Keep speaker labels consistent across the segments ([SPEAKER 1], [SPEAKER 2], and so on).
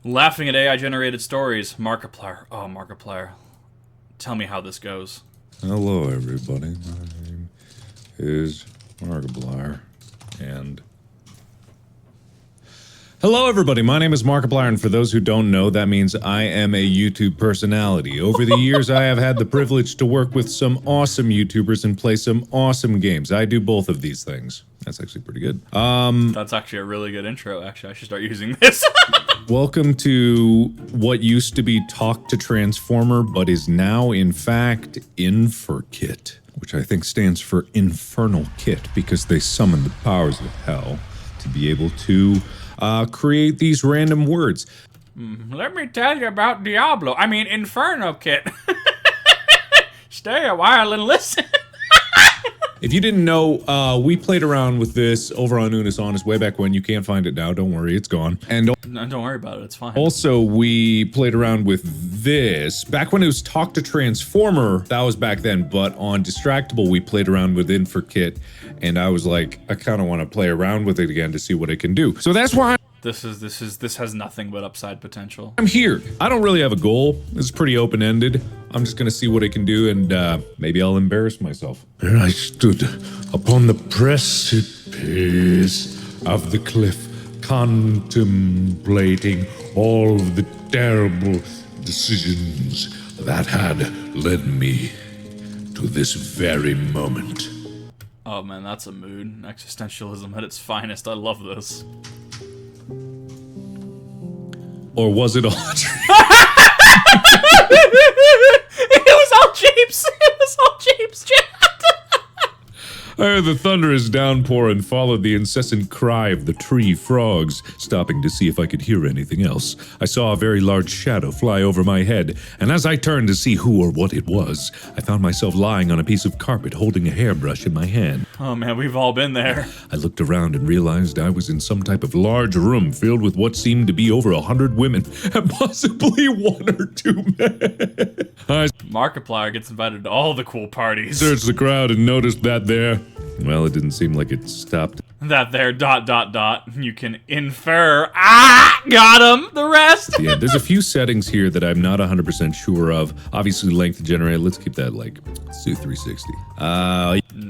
[SPEAKER 1] Laughing at AI-generated stories. Markiplier. Oh, Markiplier. Tell me how this goes.
[SPEAKER 2] Hello, everybody. My name is Markiplier, and... Hello, everybody. My name is Markiplier, and for those who don't know, that means I am a YouTube personality. Over the years, I have had the privilege to work with some awesome YouTubers and play some awesome games. I do both of these things. That's actually pretty good.
[SPEAKER 1] That's actually a really good intro, actually. I should start using this.
[SPEAKER 2] Welcome to what used to be Talk to Transformer, but is now, in fact, Inferkit, which I think stands for Infernal Kit, because they summon the powers of hell to be able to create these random words.
[SPEAKER 1] Let me tell you about Diablo. I mean, Inferno Kit. Stay a while and listen.
[SPEAKER 2] If you didn't know, we played around with this over on Unis Honest way back when. You can't find it now, don't worry, it's gone. And
[SPEAKER 1] No, don't worry about it, it's fine.
[SPEAKER 2] also, we played around with this back when it was Talk to Transformer. That was back then, but on Distractable, we played around with Inferkit, and I was like, I kind of want to play around with it again to see what it can do. So that's why
[SPEAKER 1] This has nothing but upside potential.
[SPEAKER 2] I'm here. I don't really have a goal. This is pretty open-ended. I'm just gonna see what it can do, and maybe I'll embarrass myself. There I stood upon the precipice of the cliff, contemplating all of the terrible decisions that had led me to this very moment.
[SPEAKER 1] Oh man, that's a mood. Existentialism at its finest. I love this.
[SPEAKER 2] Or was it all?
[SPEAKER 1] It was all Japes. It was all Japes.
[SPEAKER 2] I heard the thunderous downpour and followed the incessant cry of the tree frogs, stopping to see if I could hear anything else. I saw a very large shadow fly over my head, and as I turned to see who or what it was, I found myself lying on a piece of carpet holding a hairbrush in my hand.
[SPEAKER 1] Oh man, we've all been there.
[SPEAKER 2] I looked around and realized I was in some type of large room filled with what seemed to be over 100 women, and possibly 1 or 2 men. I
[SPEAKER 1] Markiplier gets invited to all the cool parties.
[SPEAKER 2] searched the crowd and noticed that there... Well, it didn't seem like it stopped.
[SPEAKER 1] That there ... You can infer. Ah, got him. The rest.
[SPEAKER 2] Yeah, there's a few settings here that I'm not 100% sure of. Obviously, length generated. Let's keep that like, let's do 360.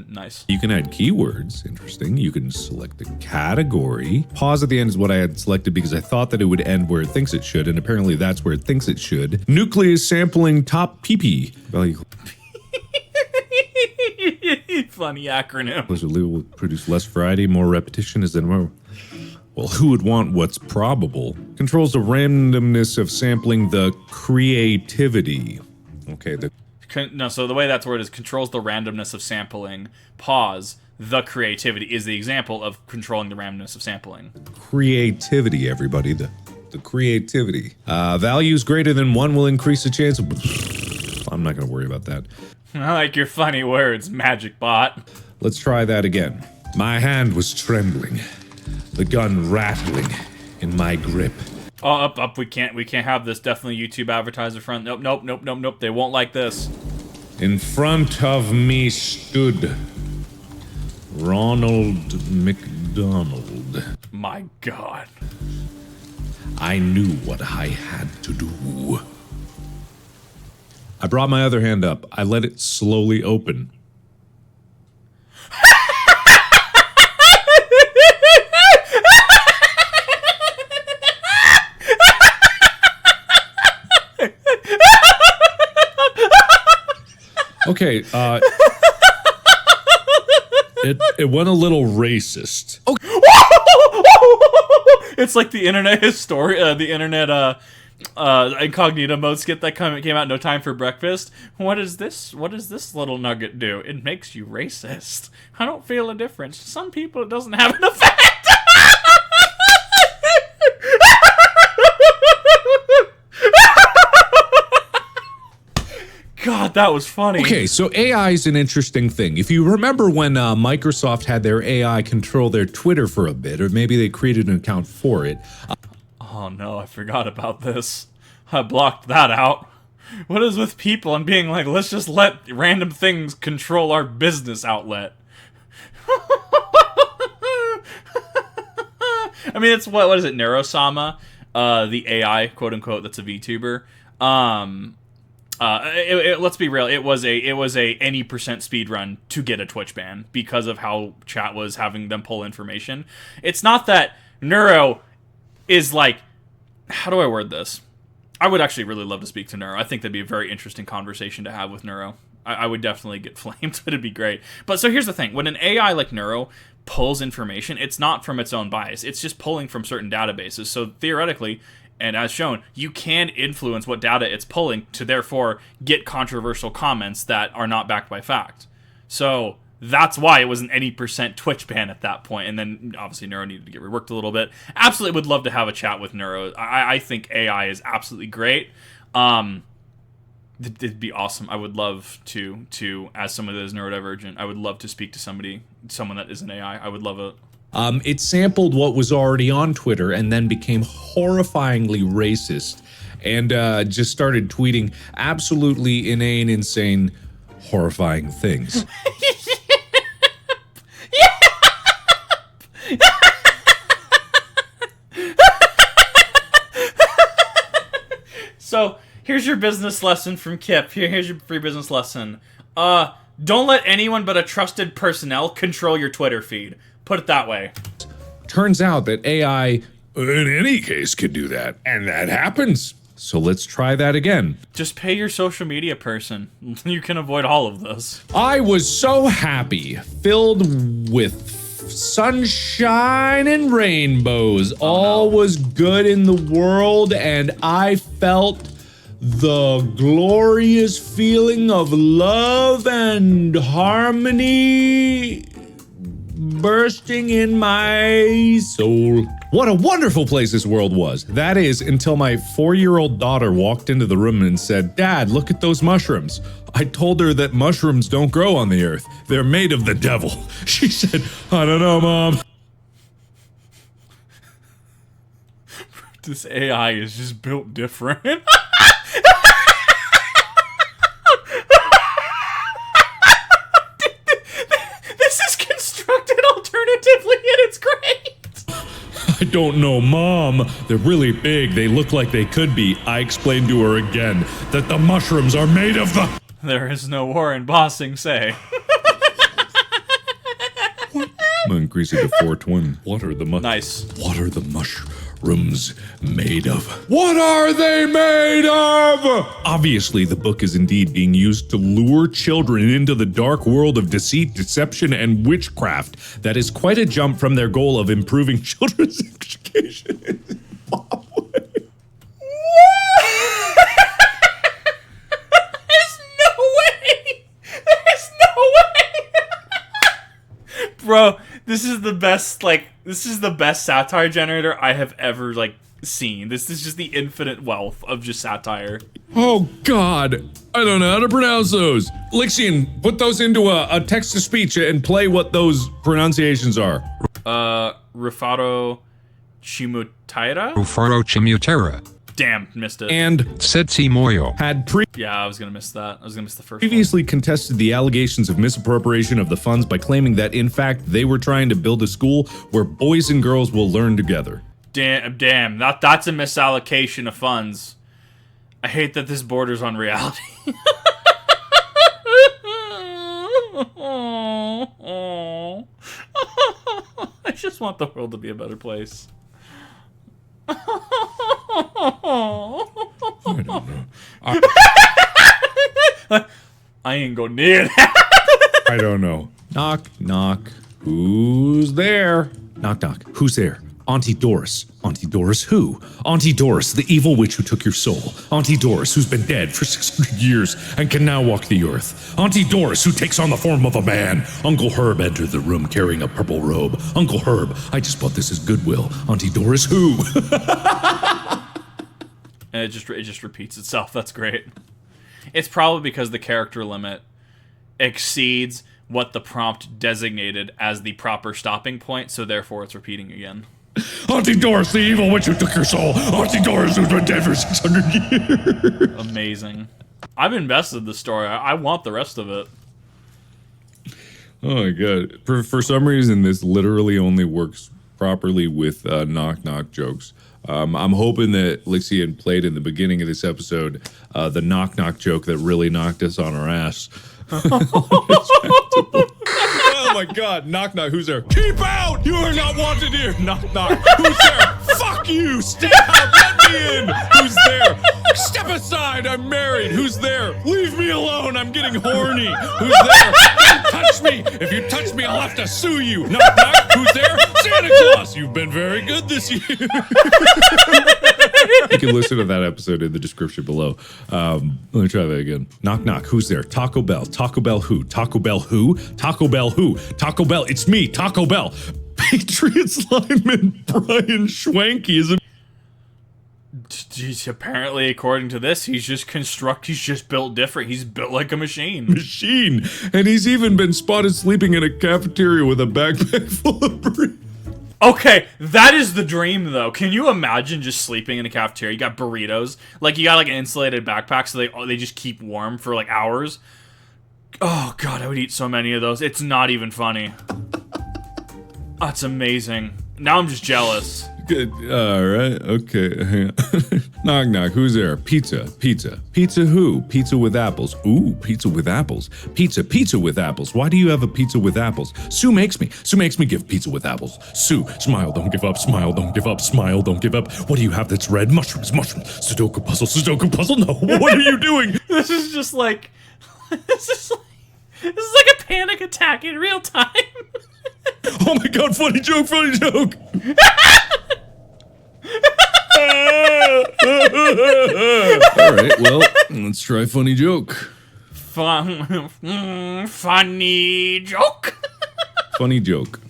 [SPEAKER 1] Nice.
[SPEAKER 2] You can add keywords. Interesting. You can select a category. Pause at the end is what I had selected because I thought that it would end where it thinks it should, and apparently that's where it thinks it should. Nucleus sampling top PP. Value.
[SPEAKER 1] Funny acronym.
[SPEAKER 2] Will produce less variety, more repetition is then more. Well, who would want what's probable? Controls the randomness of sampling, the creativity. Okay,
[SPEAKER 1] So the way that's worded is controls the randomness of sampling. Pause. The creativity is the example of controlling the randomness of sampling.
[SPEAKER 2] creativity, everybody. The creativity. Values greater than 1 will increase the chance of... I'm not gonna worry about that.
[SPEAKER 1] I like your funny words, Magic Bot.
[SPEAKER 2] Let's try that again. My hand was trembling, the gun rattling in my grip.
[SPEAKER 1] Oh, up. We can't have this. Definitely YouTube advertiser front. Nope. They won't like this.
[SPEAKER 2] In front of me stood Ronald McDonald.
[SPEAKER 1] My God.
[SPEAKER 2] I knew what I had to do. I brought my other hand up. I let it slowly open. Okay, it went a little racist. Okay.
[SPEAKER 1] It's like the internet incognito mode skit that came out No Time for Breakfast. What does this little nugget do? It makes you racist. I don't feel a difference. To some people it doesn't have an effect. God, that was funny.
[SPEAKER 2] Okay, so AI is an interesting thing. If you remember when Microsoft had their AI control their Twitter for a bit, or maybe they created an account for it.
[SPEAKER 1] Oh no, I forgot about this. I blocked that out. What is with people and being like, let's just let random things control our business outlet? I mean, it's what is it, Neurosama? the AI, quote unquote, that's a VTuber. Let's be real. It was a any percent speed run to get a Twitch ban because of how chat was having them pull information. It's not that Neuro is like, how do I word this? I would actually really love to speak to Neuro. I think that'd be a very interesting conversation to have with Neuro. I would definitely get flamed, but it'd be great. But so here's the thing. When an AI like Neuro pulls information, it's not from its own bias. It's just pulling from certain databases. So theoretically, and as shown, you can influence what data it's pulling to therefore get controversial comments that are not backed by fact. So that's why it was an any percent Twitch ban at that point. And then obviously Neuro needed to get reworked a little bit. Absolutely would love to have a chat with Neuro. I think AI is absolutely great. It'd be awesome. I would love to as someone that is neurodivergent, I would love to speak to someone that is an AI. I would love it.
[SPEAKER 2] It sampled what was already on Twitter and then became horrifyingly racist and just started tweeting absolutely inane, insane, horrifying things.
[SPEAKER 1] So here's your business lesson from Kip. Here's your free business lesson. Don't let anyone but a trusted personnel control your Twitter feed. Put it that way.
[SPEAKER 2] Turns out that AI, in any case, could do that. And that happens. So let's try that again.
[SPEAKER 1] Just pay your social media person. You can avoid all of this.
[SPEAKER 2] I was so happy, filled with sunshine and rainbows. All was good in the world, and I felt the glorious feeling of love and harmony bursting in my soul. What a wonderful place this world was. That is, until my 4-year-old daughter walked into the room and said, "Dad, look at those mushrooms." I told her that mushrooms don't grow on the earth. They're made of the devil. She said, "I don't know, Mom."
[SPEAKER 1] This AI is just built different. This is constructed alternatively and it's great.
[SPEAKER 2] I don't know, Mom. They're really big. They look like they could be. I explained to her again that the mushrooms are made of the...
[SPEAKER 1] There is no war in Bossing Say.
[SPEAKER 2] I'm gonna increase it to 420. What are the
[SPEAKER 1] Nice.
[SPEAKER 2] What are the mushrooms made of? What are they made of? Obviously, the book is indeed being used to lure children into the dark world of deceit, deception, and witchcraft. That is quite a jump from their goal of improving children's education in Zimbabwe.
[SPEAKER 1] Bro, this is the best satire generator I have ever, seen. This is just the infinite wealth of just satire.
[SPEAKER 2] Oh, God. I don't know how to pronounce those. Lixian, put those into a text-to-speech and play what those pronunciations are.
[SPEAKER 1] Rufaro Chimutaira?
[SPEAKER 3] Rufaro Chimutera.
[SPEAKER 1] Damn, missed it.
[SPEAKER 2] And
[SPEAKER 3] Setsi Moyo.
[SPEAKER 2] had
[SPEAKER 1] Yeah, I was gonna miss that. I was gonna miss the first
[SPEAKER 2] previously contested the allegations of misappropriation of the funds by claiming that, in fact, they were trying to build a school where boys and girls will learn together.
[SPEAKER 1] one. Damn, that's a misallocation of funds. I hate that this borders on reality. I just want the world to be a better place.
[SPEAKER 2] I don't know.
[SPEAKER 1] I ain't go near that.
[SPEAKER 2] I don't know. Knock, knock. Who's there? Knock, knock. Who's there? Auntie Doris. Auntie Doris who? Auntie Doris, the evil witch who took your soul. Auntie Doris, who's been dead for 600 years and can now walk the earth. Auntie Doris, who takes on the form of a man. Uncle Herb entered the room carrying a purple robe. Uncle Herb, I just bought this as Goodwill. Auntie Doris who?
[SPEAKER 1] And it just repeats itself. That's great. It's probably because the character limit exceeds what the prompt designated as the proper stopping point, so therefore it's repeating again.
[SPEAKER 2] Auntie Doris, the evil witch who took your soul. Auntie Doris, who's been dead for 600 years.
[SPEAKER 1] Amazing. I've invested in this story. I want the rest of it.
[SPEAKER 2] Oh my god. For some reason, this literally only works properly with knock knock jokes. I'm hoping that Lixian played in the beginning of this episode the knock knock joke that really knocked us on our ass. Oh my god, knock knock, who's there? Keep out! You are not wanted here! Knock knock, who's there? Fuck you! Stay out! Let me in! Who's there? Step aside! I'm married! Who's there? Leave me alone! I'm getting horny! Who's there? Don't touch me! If you touch me, I'll have to sue you! Knock knock, who's there? Santa Claus! You've been very good this year! You can listen to that episode in the description below. Let me try that again. Knock knock, who's there? Taco Bell. Taco Bell who? Taco Bell who? Taco Bell who? Taco Bell, it's me, Taco Bell. Patriots lineman Brian Schwanke is a...
[SPEAKER 1] Jeez, apparently, according to this, he's just built different. He's built like a machine.
[SPEAKER 2] Machine. And he's even been spotted sleeping in a cafeteria with a backpack full of burritos.
[SPEAKER 1] Okay, that is the dream, though. Can you imagine just sleeping in a cafeteria? You got burritos. Like, you got, like, an insulated backpack, so they just keep warm for, like, hours. Oh, God, I would eat so many of those. It's not even funny. That's amazing. Now I'm just jealous.
[SPEAKER 2] Good. All right. Okay. Hang on. Knock knock. Who's there? Pizza. Pizza. Pizza who? Pizza with apples. Ooh, pizza with apples. Pizza. Pizza with apples. Why do you have a pizza with apples? Sue makes me. Sue makes me give pizza with apples. Sue. Smile. Don't give up. Smile. Don't give up. Smile. Don't give up. What do you have that's red? Mushrooms. Mushrooms. Sudoku puzzle. Sudoku puzzle. No. What are you doing?
[SPEAKER 1] This is just like... This is like a panic attack in real time.
[SPEAKER 2] Oh my god, funny joke, funny joke! Alright, well, let's try funny joke.
[SPEAKER 1] Funny joke?
[SPEAKER 2] Funny joke.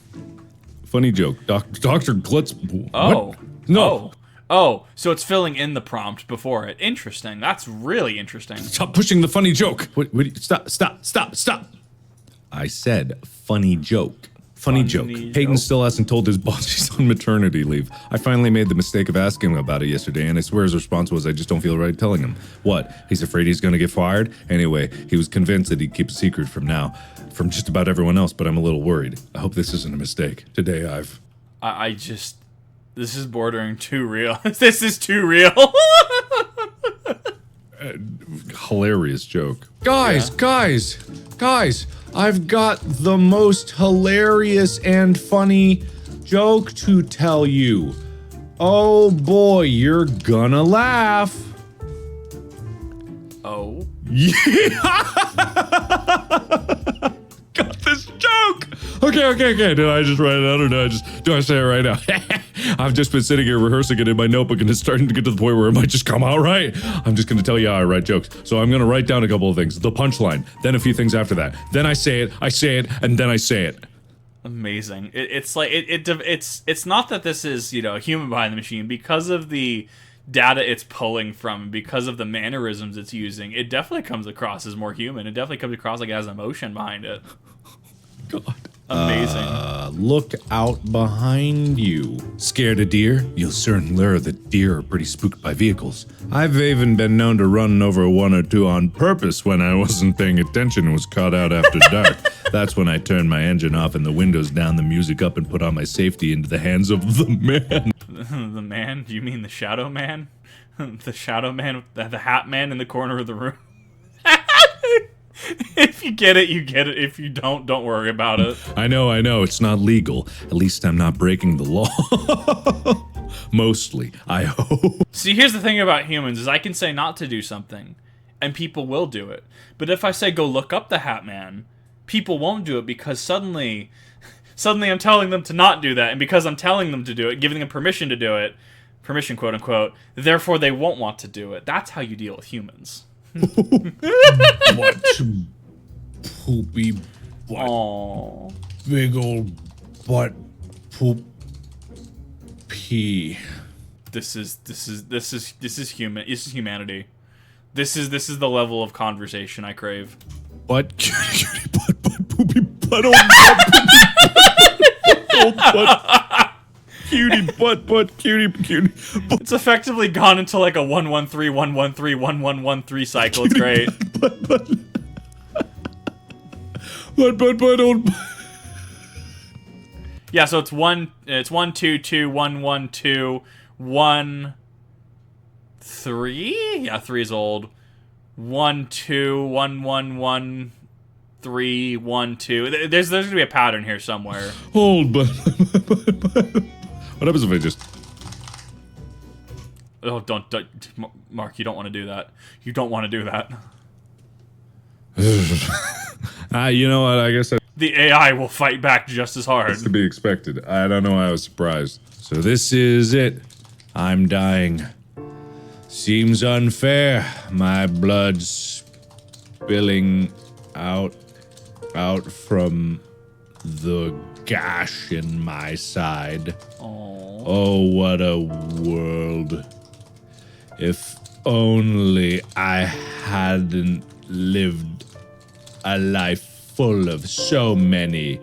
[SPEAKER 2] Funny joke. Dr. Glutz...
[SPEAKER 1] Oh.
[SPEAKER 2] What? No.
[SPEAKER 1] Oh, so it's filling in the prompt before it. Interesting. That's really interesting.
[SPEAKER 2] Stop pushing the funny joke. Stop. I said funny joke. Funny joke. Peyton still hasn't told his boss he's on maternity leave. I finally made the mistake of asking him about it yesterday, and I swear his response was, I just don't feel right telling him. What? He's afraid he's gonna get fired? Anyway, he was convinced that he'd keep a secret from just about everyone else, but I'm a little worried. I hope this isn't a mistake. Today
[SPEAKER 1] this is bordering too real. This is too real.
[SPEAKER 2] Hilarious joke. Guys, I've got the most hilarious and funny joke to tell you. Oh boy, you're gonna laugh.
[SPEAKER 1] Oh.
[SPEAKER 2] Yeah! Got this joke! Okay. Did I just write it out or do I say it right now? I've just been sitting here rehearsing it in my notebook and it's starting to get to the point where it might just come out right. I'm just gonna tell you how I write jokes. So I'm gonna write down a couple of things. The punchline, then a few things after that. Then I say it, and then I say it.
[SPEAKER 1] Amazing. It's like, it's not that this is, a human behind the machine. Because of the data it's pulling from, because of the mannerisms it's using, it definitely comes across as more human. It definitely comes across like it has emotion behind it.
[SPEAKER 2] God.
[SPEAKER 1] Amazing.
[SPEAKER 2] Look out behind you. Scared of deer? You'll soon learn that deer are pretty spooked by vehicles. I've even been known to run over one or two on purpose when I wasn't paying attention and was caught out after dark. That's when I turned my engine off and the windows down, the music up, and put all my safety into the hands of the man.
[SPEAKER 1] The man? Do you mean the shadow man? The shadow man, the hat man in the corner of the room? If you get it, you get it. If you don't worry about it.
[SPEAKER 2] I know. It's not legal. At least I'm not breaking the law. Mostly, I hope.
[SPEAKER 1] See, here's the thing about humans, is I can say not to do something, and people will do it. But if I say go look up the Hat Man, people won't do it because suddenly I'm telling them to not do that, and because I'm telling them to do it, giving them permission to do it, permission quote unquote, therefore they won't want to do it. That's how you deal with humans.
[SPEAKER 2] What poopy butt.
[SPEAKER 1] Aww.
[SPEAKER 2] Big old butt poop pee.
[SPEAKER 1] This is human. This is humanity. This is the level of conversation I crave.
[SPEAKER 2] Butt cutie butt poopy butt old butt old butt cutie butt cutie.
[SPEAKER 1] It's effectively gone into like a 113 113 1113 cycle. It's great.
[SPEAKER 2] Butt old.
[SPEAKER 1] Yeah, so it's 1 2 2 1 1 2 1, 3. Yeah, 3 is old. 1, 2, 1, 1, 1, 3, 1, 2. There's gonna be a pattern here somewhere.
[SPEAKER 2] Hold, but what happens if I just?
[SPEAKER 1] Oh, don't, Mark. You don't want to do that. You don't want to do that.
[SPEAKER 2] You know what? I guess
[SPEAKER 1] The AI will fight back just as hard.
[SPEAKER 2] that's to be expected. I don't know why I was surprised. So this is it. I'm dying. Seems unfair. My blood's spilling out from the gash in my side.
[SPEAKER 1] Aww.
[SPEAKER 2] Oh, what a world. If only I hadn't lived a life full of so many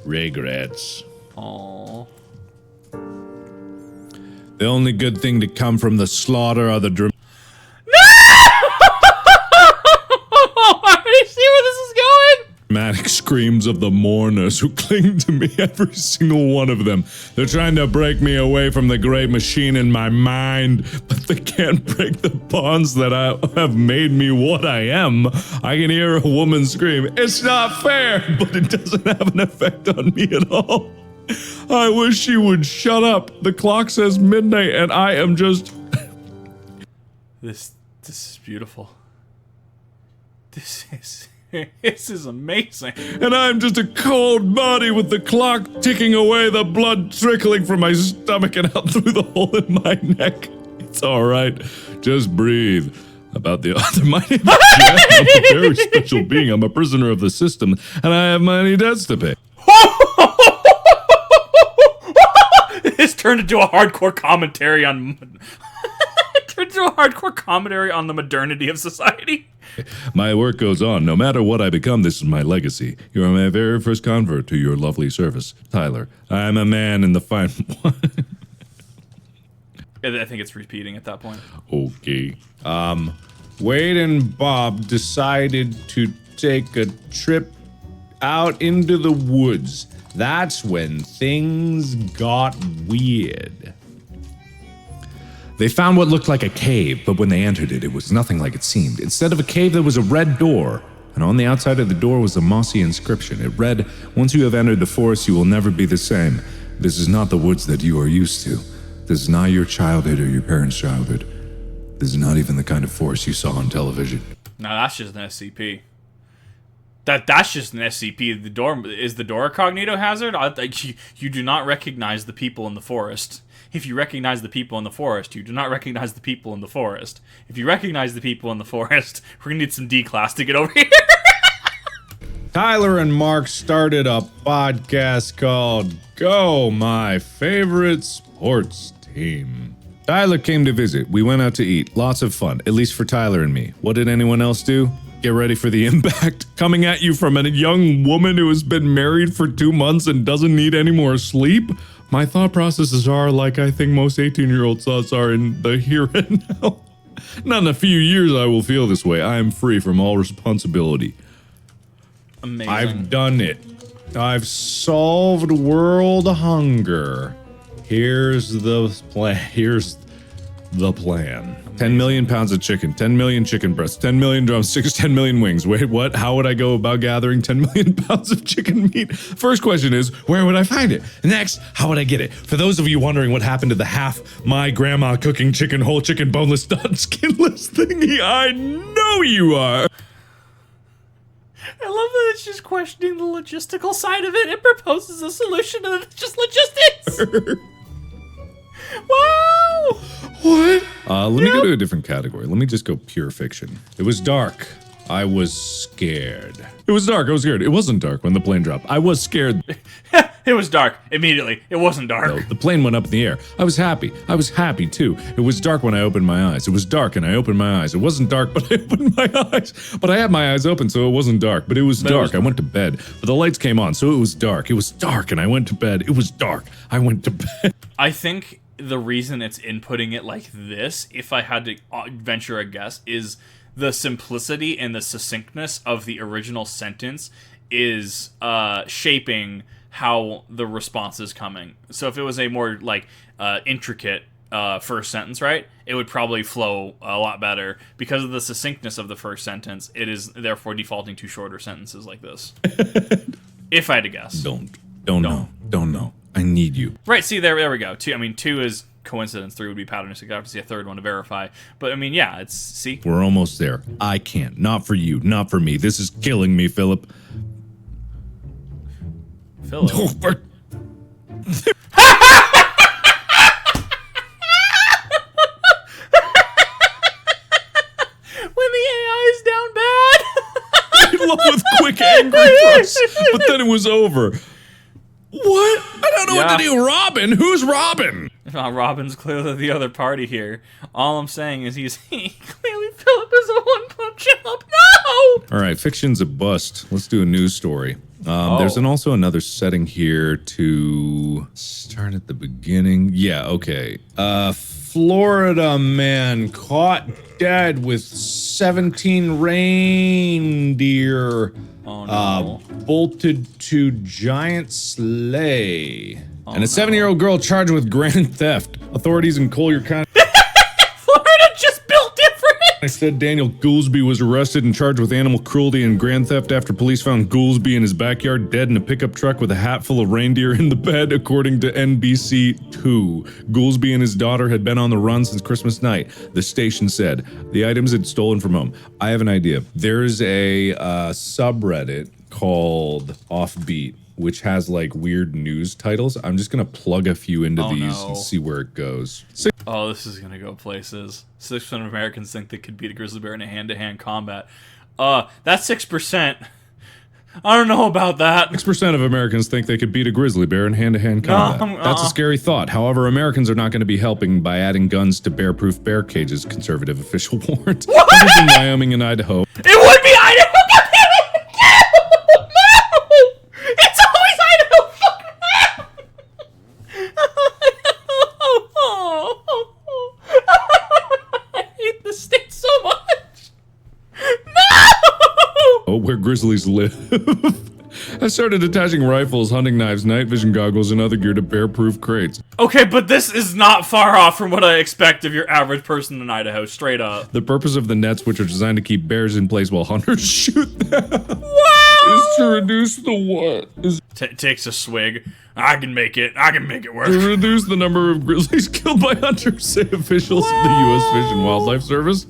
[SPEAKER 2] regrets.
[SPEAKER 1] Aww.
[SPEAKER 2] The only good thing to come from the slaughter are the
[SPEAKER 1] I see where this is going.
[SPEAKER 2] dramatic screams of the mourners who cling to me, every single one of them. They're trying to break me away from the great machine in my mind, but they can't break the bonds that have made me what I am. I can hear a woman scream, "It's not fair," but it doesn't have an effect on me at all. I wish she would shut up. The clock says midnight and I am just...
[SPEAKER 1] This is beautiful. This is amazing.
[SPEAKER 2] And I'm just a cold body with the clock ticking away, the blood trickling from my stomach and out through the hole in my neck. It's alright. Just breathe. About the other, my name is Jeff. I'm a very special being. I'm a prisoner of the system, and I have many debts to pay.
[SPEAKER 1] This turned into a hardcore commentary on... turned into a hardcore commentary on the modernity of society.
[SPEAKER 2] My work goes on. No matter what I become, this is my legacy. You are my very first convert to your lovely service, Tyler. I am a man in the fine...
[SPEAKER 1] I think it's repeating at that point.
[SPEAKER 2] Okay. Wade and Bob decided to take a trip out into the woods. That's when things got weird. They found what looked like a cave, but when they entered it, it was nothing like it seemed. Instead of a cave, there was a red door, and on the outside of the door was a mossy inscription. It read, "Once you have entered the forest, you will never be the same. This is not the woods that you are used to. This is not your childhood or your parents' childhood. This is not even the kind of forest you saw on television."
[SPEAKER 1] No, that's just an SCP. That's just an SCP. The door is the door a cognito hazard? You do not recognize the people in the forest. If you recognize the people in the forest, you do not recognize the people in the forest. If you recognize the people in the forest, we're gonna need some D class to get over here.
[SPEAKER 2] Tyler and Mark started a podcast called Go, My Favorite Sports Team. Tyler came to visit. We went out to eat. Lots of fun, at least for Tyler and me. What did anyone else do? Get ready for the impact coming at you from a young woman who has been married for 2 months and doesn't need any more sleep. My thought processes are like I think most 18-year-old thoughts are in the here and now. Not in a few years I will feel this way. I am free from all responsibility.
[SPEAKER 1] Amazing.
[SPEAKER 2] I've done it. I've solved world hunger. Here's the plan. 10 million pounds of chicken, 10 million chicken breasts, 10 million drumsticks, 10 million wings. Wait, what? How would I go about gathering 10 million pounds of chicken meat? First question is, where would I find it? Next, how would I get it? For those of you wondering what happened to the half my grandma cooking chicken, whole chicken, boneless, done, skinless thingy, I know you are.
[SPEAKER 1] I love that it's just questioning the logistical side of it. It proposes a solution and it's just logistics. Wow!
[SPEAKER 2] What? Let me go to a different category. Let me just go pure fiction. It was dark. I was scared. It was dark. I was scared. It wasn't dark when the plane dropped. I was scared.
[SPEAKER 1] It was dark. Immediately. It wasn't dark.
[SPEAKER 2] No, the plane went up in the air. I was happy. I was happy too. It was dark when I opened my eyes. It was dark and I opened my eyes. It wasn't dark, but I opened my eyes. But I had my eyes open, so it wasn't dark. But it was dark. I went to bed. But the lights came on, so it was dark. It was dark and I went to bed. It was dark. I went to bed.
[SPEAKER 1] I think the reason it's inputting it like this, if I had to venture a guess, is the simplicity and the succinctness of the original sentence is shaping how the response is coming. So if it was a more like intricate first sentence right, it would probably flow a lot better. Because of the succinctness of the first sentence, it is therefore defaulting to shorter sentences like this. If I had to guess.
[SPEAKER 2] Don't know. I need you.
[SPEAKER 1] Right, see, there we go. Two is coincidence, 3 would be patternistic. I have to see a third one to verify. But, yeah, it's, see?
[SPEAKER 2] We're almost there. I can't. Not for you. Not for me. This is killing me, Philip.
[SPEAKER 1] Philip?
[SPEAKER 2] When
[SPEAKER 1] the AI is down bad!
[SPEAKER 2] I love with quick, angry thrusts, but then it was over. What? I don't know what to do. Robin? Who's Robin?
[SPEAKER 1] Robin's clearly the other party here. All I'm saying is clearly Philip is a one-punch up. No!
[SPEAKER 2] All right, fiction's a bust. Let's do a news story. There's also another setting here to start at the beginning. Yeah, okay. Florida man caught dead with 17 reindeer bolted to giant sleigh. And a 7-year-old girl charged with grand theft. Authorities in Collier County.
[SPEAKER 1] Florida just built different!
[SPEAKER 2] I said Daniel Goolsby was arrested and charged with animal cruelty and grand theft after police found Goolsby in his backyard dead in a pickup truck with a hat full of reindeer in the bed, according to NBC2. Goolsby and his daughter had been on the run since Christmas night, the station said. The items had stolen from home. I have an idea. There's a subreddit called Offbeat, which has like weird news titles. I'm just gonna plug a few into these and see where it goes.
[SPEAKER 1] Oh, this is gonna go places. 6% of Americans think they could beat a grizzly bear in a hand-to-hand combat. That's 6%. I don't know about that.
[SPEAKER 2] 6% of Americans think they could beat a grizzly bear in hand-to-hand combat. That's a scary thought. However, Americans are not going to be helping by adding guns to bear-proof bear cages, conservative official warned. Hunters in Wyoming and Idaho.
[SPEAKER 1] It would be Idaho! It's always Idaho! I hate this state so much! No!
[SPEAKER 2] Oh, where grizzlies live. I started attaching rifles, hunting knives, night vision goggles, and other gear to bear-proof crates.
[SPEAKER 1] Okay, but this is not far off from what I expect of your average person in Idaho, straight up.
[SPEAKER 2] The purpose of the nets, which are designed to keep bears in place while hunters shoot them,
[SPEAKER 1] Wow!
[SPEAKER 2] is to reduce the what?
[SPEAKER 1] Takes a swig. I can make it work.
[SPEAKER 2] To reduce the number of grizzlies killed by hunters, say officials of the U.S. Fish and Wildlife Service.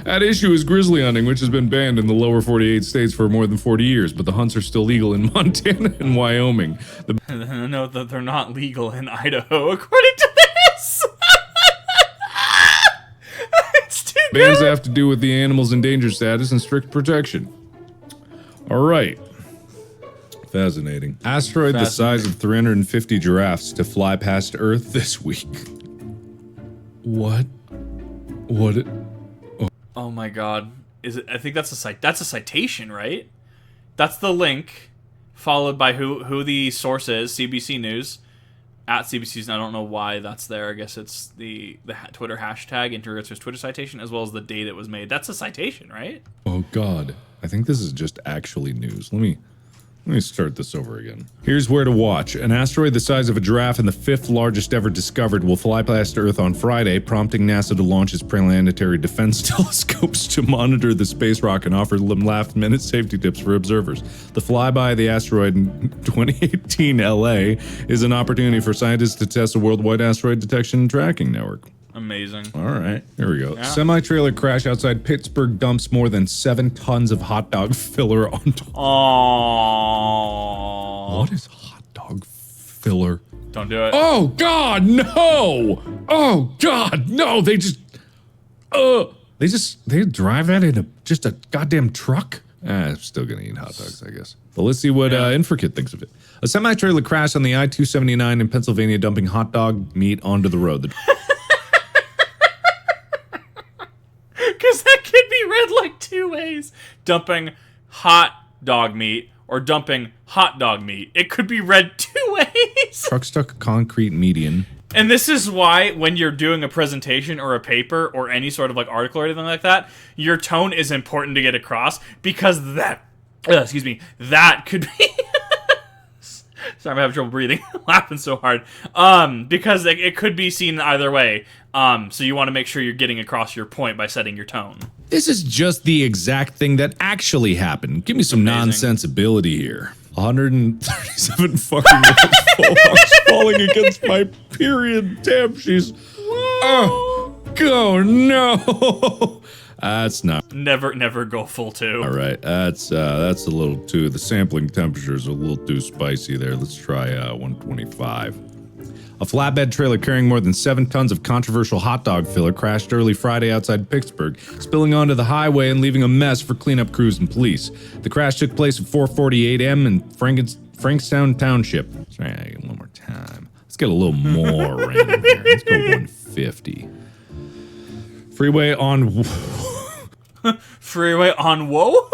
[SPEAKER 2] At issue is grizzly hunting, which has been banned in the lower 48 states for more than 40 years, but the hunts are still legal in Montana and Wyoming.
[SPEAKER 1] No, that they're not legal in Idaho, according to this! It's too good!
[SPEAKER 2] Bans have to do with the animal's endangered status and strict protection. Alright. Fascinating. Asteroid the size of 350 giraffes to fly past Earth this week. What? What?
[SPEAKER 1] Oh my god. Is it? I think that's a citation, right? That's the link, followed by who the source is, CBC News. At CBC News, I don't know why that's there. I guess it's the Twitter hashtag, Inferkit's Twitter citation, as well as the date it was made. That's a citation, right?
[SPEAKER 2] Oh god. I think this is just actually news. Let me start this over again. Here's where to watch. An asteroid the size of a giraffe and the 5th largest ever discovered will fly past Earth on Friday, prompting NASA to launch its planetary defense telescopes to monitor the space rock and offer last-minute safety tips for observers. The flyby of the asteroid in 2018 LA is an opportunity for scientists to test a worldwide asteroid detection and tracking network.
[SPEAKER 1] Amazing.
[SPEAKER 2] All right, here we go. Yeah. Semi-trailer crash outside Pittsburgh dumps more than 7 tons of hot dog filler on top.
[SPEAKER 1] Aww.
[SPEAKER 2] What is hot dog filler?
[SPEAKER 1] Don't do it.
[SPEAKER 2] Oh God, no! Oh God, no! They drive that in just a goddamn truck. I'm still gonna eat hot dogs, I guess. But let's see what Inferkit thinks of it. A semi-trailer crashed on the I-279 in Pennsylvania, dumping hot dog meat onto the road.
[SPEAKER 1] Because that could be read like 2 ways. Dumping hot dog meat or dumping hot dog meat. It could be read 2 ways.
[SPEAKER 2] Truck stuck concrete median.
[SPEAKER 1] And this is why when you're doing a presentation or a paper or any sort of like article or anything like that, your tone is important to get across because that could be... Sorry, I'm having trouble breathing. Laughing so hard. Because it could be seen either way. So you want to make sure you're getting across your point by setting your tone.
[SPEAKER 2] This is just the exact thing that actually happened. Give me some nonsensibility here. 137 fucking bulldogs falling against my period. Damn, she's... Oh, no. That's not...
[SPEAKER 1] Never go full 2.
[SPEAKER 2] All right, that's a little too... The sampling temperature is a little too spicy there. Let's try 125. A flatbed trailer carrying more than 7 tons of controversial hot dog filler crashed early Friday outside Pittsburgh, spilling onto the highway and leaving a mess for cleanup crews and police. The crash took place at 4:48 a.m. in Frankstown Township. Sorry, one more time. Let's get a little more random here. Let's go 150. Freeway on...
[SPEAKER 1] Freeway on whoa?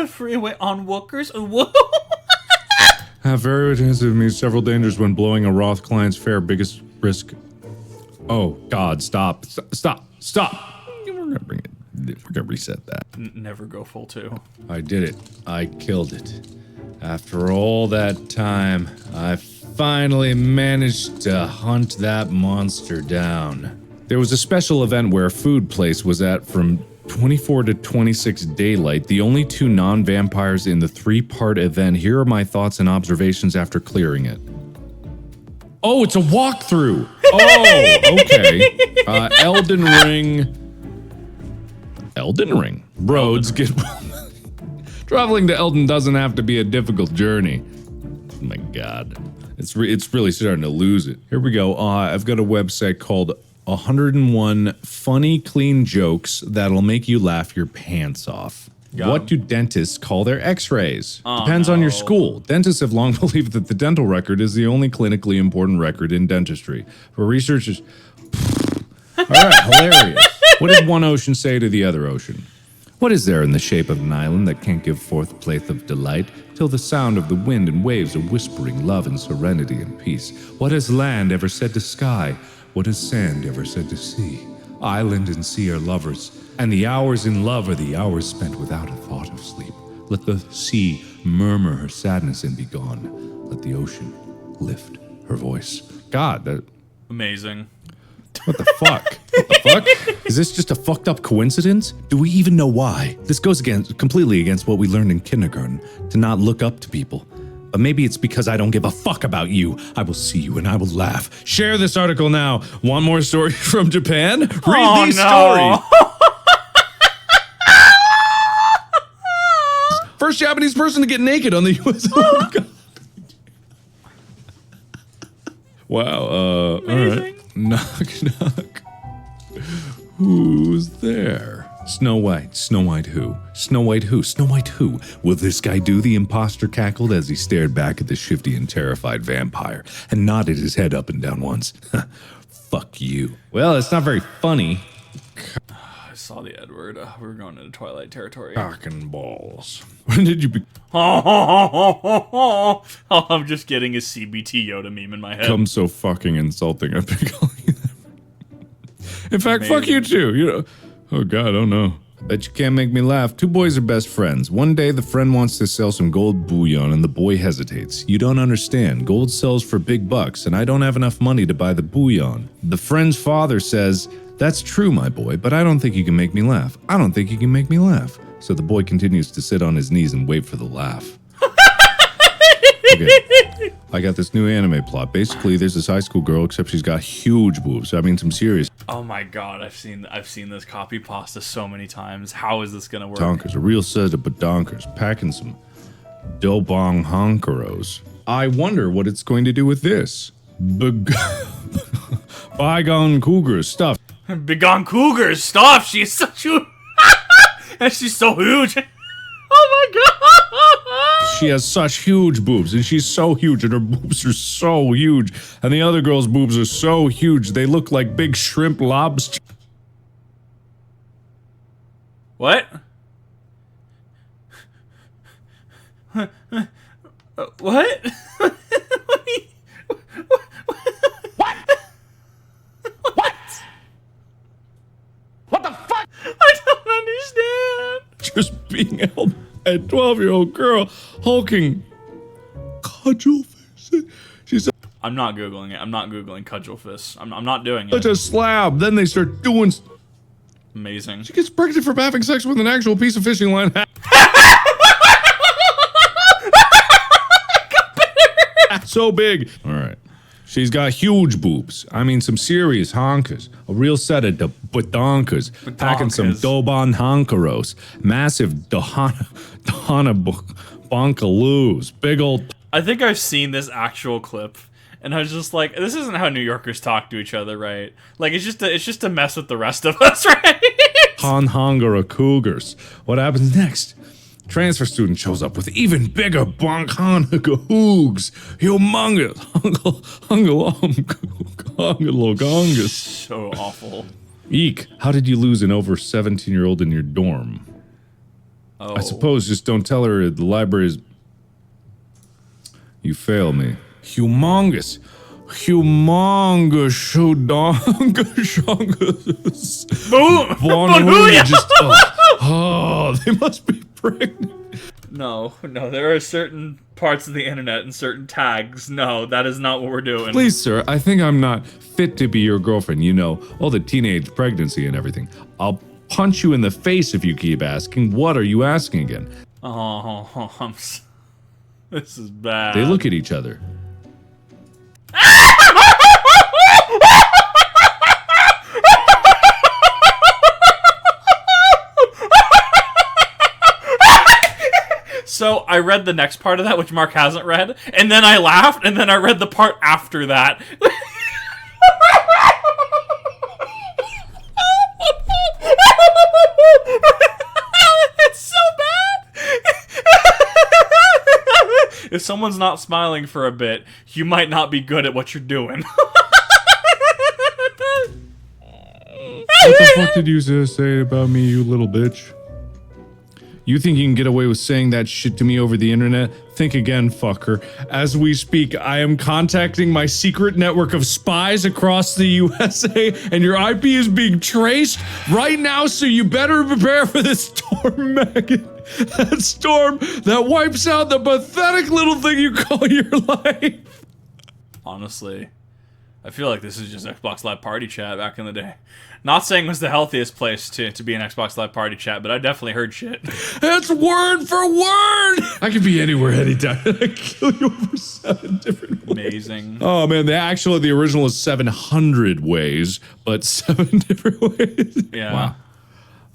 [SPEAKER 1] Freeway on Wookers? Whoa!
[SPEAKER 2] Very intensive means several dangers when blowing a Roth client's fare. Biggest risk. Oh, God, stop. We're gonna reset that.
[SPEAKER 1] Never go full 2.
[SPEAKER 2] I did it. I killed it. After all that time, I finally managed to hunt that monster down. There was a special event where a food place was at from 24 to 26 daylight, the only 2 non-vampires in the 3-part event. Here are my thoughts and observations after clearing it. Oh, it's a walkthrough! Oh, okay. Elden Ring. Roads get... Traveling to Elden doesn't have to be a difficult journey. Oh my god. It's really starting to lose it. Here we go. I've got a website called 101 Funny Clean Jokes That'll Make You Laugh Your Pants Off. What do dentists call their x-rays? Depends on your school. Dentists have long believed that the dental record is the only clinically important record in dentistry. For researchers... Alright, hilarious. What did one ocean say to the other ocean? What is there in the shape of an island that can't give forth a playth of delight, till the sound of the wind and waves are whispering love and serenity and peace? What has land ever said to sky? What has sand ever said to sea? Island and sea are lovers, and the hours in love are the hours spent without a thought of sleep. Let the sea murmur her sadness and be gone. Let the ocean lift her voice. God, that...
[SPEAKER 1] Amazing.
[SPEAKER 2] What the fuck? What the fuck? Is this just a fucked up coincidence? Do we even know why? This goes completely against what we learned in kindergarten, to not look up to people. But maybe it's because I don't give a fuck about you. I will see you and I will laugh. Share this article now. Want more stories from Japan? Read these stories. First Japanese person to get naked on the US. Oh, God. Wow, all right. Knock. Who's there? Snow White who? Snow White who? Will this guy do? The imposter cackled as he stared back at the shifty and terrified vampire and nodded his head up and down once. Fuck you. Well, it's not very funny.
[SPEAKER 1] I saw the Edward. We were going into Twilight territory.
[SPEAKER 2] Cock and balls. When did you
[SPEAKER 1] All I'm just getting is CBT Yoda meme in my head.
[SPEAKER 2] become so fucking insulting? I've been calling you that. In fact, fuck you too. You know. Oh God, oh no. I bet you can't make me laugh. 2 boys are best friends. One day the friend wants to sell some gold bullion and the boy hesitates. You don't understand. Gold sells for big bucks and I don't have enough money to buy the bullion. The friend's father says, "That's true, my boy, but I don't think you can make me laugh. I don't think you can make me laugh." So the boy continues to sit on his knees and wait for the laugh. Okay. I got this new anime plot. Basically, there's this high school girl, except she's got huge boobs. I mean, some serious
[SPEAKER 1] Oh my god, I've seen this copy pasta so many times. How is this gonna work?
[SPEAKER 2] donkers, a real set of badonkers, packing some dobong honkeros. I wonder what it's going to do with this. Bygone cougar stuff.
[SPEAKER 1] Begone Cougars, stop! She's such a and she's so huge. Oh my god!
[SPEAKER 2] She has such huge boobs, and she's so huge, and her boobs are so huge, and the other girl's boobs are so huge, they look like big shrimp lobster.
[SPEAKER 1] What? What?
[SPEAKER 4] What the fuck?
[SPEAKER 1] I don't understand.
[SPEAKER 2] Just being held by a 12-year-old girl, hulking cudgel face. She's
[SPEAKER 1] I'm not Googling it. I'm not Googling cudgel fists. I'm not doing it.
[SPEAKER 2] Such a slab. Then they start doing.
[SPEAKER 1] Amazing.
[SPEAKER 2] She gets pregnant from having sex with an actual piece of fishing line. So big. All right. She's got huge boobs. I mean, some serious honkers. A real set of badonkers. Packing some Doban honkeros. Massive Dahana bonkaloos. Big old.
[SPEAKER 1] I think I've seen this actual clip, and I was just like, this isn't how New Yorkers talk to each other, right? Like, it's just to mess with the rest of us, right?
[SPEAKER 2] Hongara cougars. What happens next? Transfer student shows up with even bigger bonkhanaga-hoogs. Humongous. Hungalongus.
[SPEAKER 1] So awful.
[SPEAKER 2] Eek. How did you lose an over 17-year-old in your dorm?
[SPEAKER 1] Oh.
[SPEAKER 2] I suppose just don't tell her the library is... You fail me. Humongous. Humongous. Shudongus.
[SPEAKER 1] Boom!
[SPEAKER 2] Booyah! Just, oh, they must be pregnant.
[SPEAKER 1] No, there are certain parts of the internet and certain tags. No, that is not what we're doing.
[SPEAKER 2] Please, sir, I think I'm not fit to be your girlfriend. You know, all the teenage pregnancy and everything. I'll punch you in the face if you keep asking. What are you asking again?
[SPEAKER 1] Oh, this is bad.
[SPEAKER 2] They look at each other.
[SPEAKER 1] So I read the next part of that, which Mark hasn't read, and then I laughed, and then I read the part after that. It's so bad. If someone's not smiling for a bit, you might not be good at what you're doing.
[SPEAKER 2] What the fuck did you say about me, you little bitch? You think you can get away with saying that shit to me over the internet? Think again, fucker. As we speak, I am contacting my secret network of spies across the USA, and your IP is being traced right now, so you better prepare for this storm, Megan. That storm that wipes out the pathetic little thing you call your life.
[SPEAKER 1] Honestly, I feel like this is just Xbox Live Party Chat back in the day. Not saying it was the healthiest place to be an Xbox Live Party Chat, but I definitely heard shit.
[SPEAKER 2] That's word for word! I could be anywhere anytime. I kill you over 7 different ways.
[SPEAKER 1] Amazing.
[SPEAKER 2] Oh man, the original is 700 ways, but 7 different ways.
[SPEAKER 1] Yeah.
[SPEAKER 2] Wow.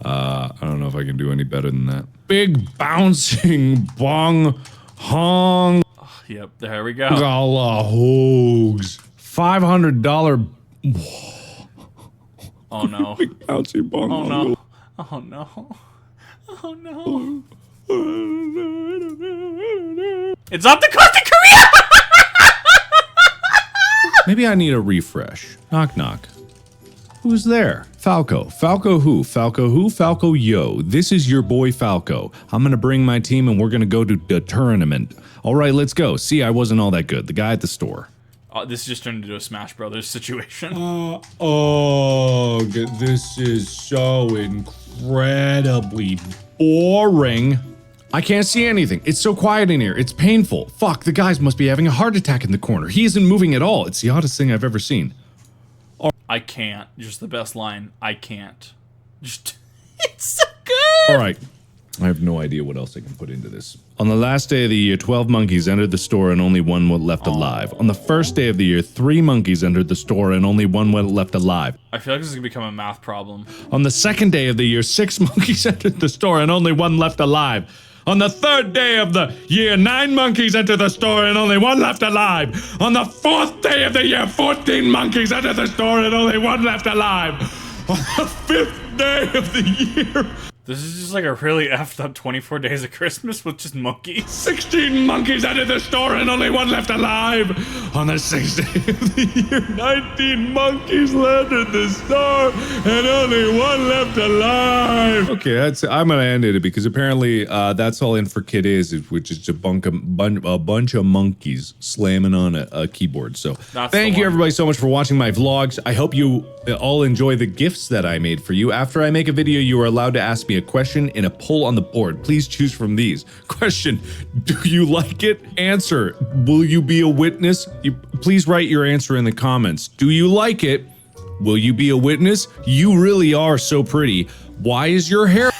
[SPEAKER 2] I don't know if I can do any better than that. Big bouncing bong hong
[SPEAKER 1] Yep, there we go.
[SPEAKER 2] gala hogs. $500
[SPEAKER 1] Oh no.
[SPEAKER 2] big bouncing bong.
[SPEAKER 1] Oh no. Oh no. Oh no. It's not the Costa Korea!
[SPEAKER 2] Maybe I need a refresh. Knock knock. Who's there? Falco. Falco who? Falco who? Falco yo. This is your boy Falco. I'm gonna bring my team and we're gonna go to the tournament. Alright, let's go. See, I wasn't all that good. The guy at the store.
[SPEAKER 1] This just turned into a Smash Brothers situation.
[SPEAKER 2] This is so incredibly boring. I can't see anything. It's so quiet in here. It's painful. Fuck, the guys must be having a heart attack in the corner. He isn't moving at all. It's the oddest thing I've ever seen.
[SPEAKER 1] I can't. Just the best line. I can't. Just. It's so good!
[SPEAKER 2] Alright. I have no idea what else I can put into this. On the last day of the year, 12 monkeys entered the store and only one was left alive. On the first day of the year, 3 monkeys entered the store and only one was left alive.
[SPEAKER 1] I feel like this is gonna become a math problem.
[SPEAKER 2] On the second day of the year, 6 monkeys entered the store and only one left alive. On the third day of the year, 9 monkeys entered the store and only one left alive. On the fourth day of the year, 14 monkeys entered the store and only one left alive. On the 5th day of the year...
[SPEAKER 1] This is just like a really effed up 24 Days of Christmas with just monkeys.
[SPEAKER 2] 16 monkeys entered the store and only one left alive. On the 6th day of the year, 19 monkeys entered the store and only one left alive. Okay, I'm gonna end it because apparently that's all Inferkit is, which is a bunch of monkeys slamming on a keyboard. So thank you everybody so much for watching my vlogs. I hope you all enjoy the gifts that I made for you. After I make a video, you are allowed to ask me me a question in a poll on the board. Please choose from these. Question, do you like it? Answer, will you be a witness? Please write your answer in the comments. Do you like it? Will you be a witness? You really are so pretty. Why is your hair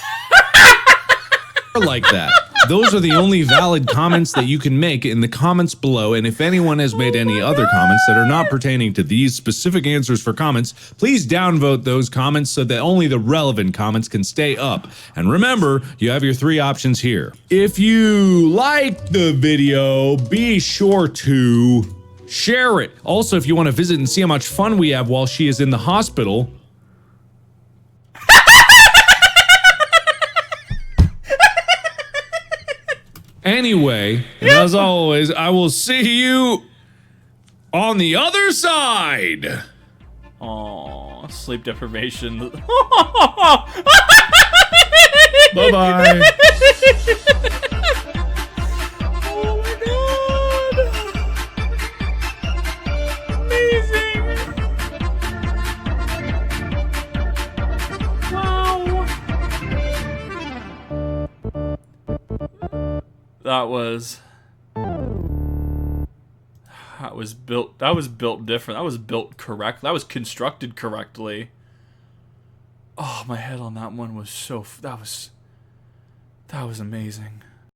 [SPEAKER 2] like that? Those are the only valid comments that you can make in the comments below, and if anyone has made any other comments that are not pertaining to these specific answers for comments, please downvote those comments so that only the relevant comments can stay up. And remember, you have your 3 options here. If you liked the video, be sure to share it. Also, if you want to visit and see how much fun we have while she is in the hospital, anyway, and as always, I will see you on the other side.
[SPEAKER 1] Oh, sleep deprivation.
[SPEAKER 2] Bye-bye.
[SPEAKER 1] Oh my god. Amazing. Wow. That was built different. That was built correct. That was constructed correctly. Oh, my head on that one was that was amazing.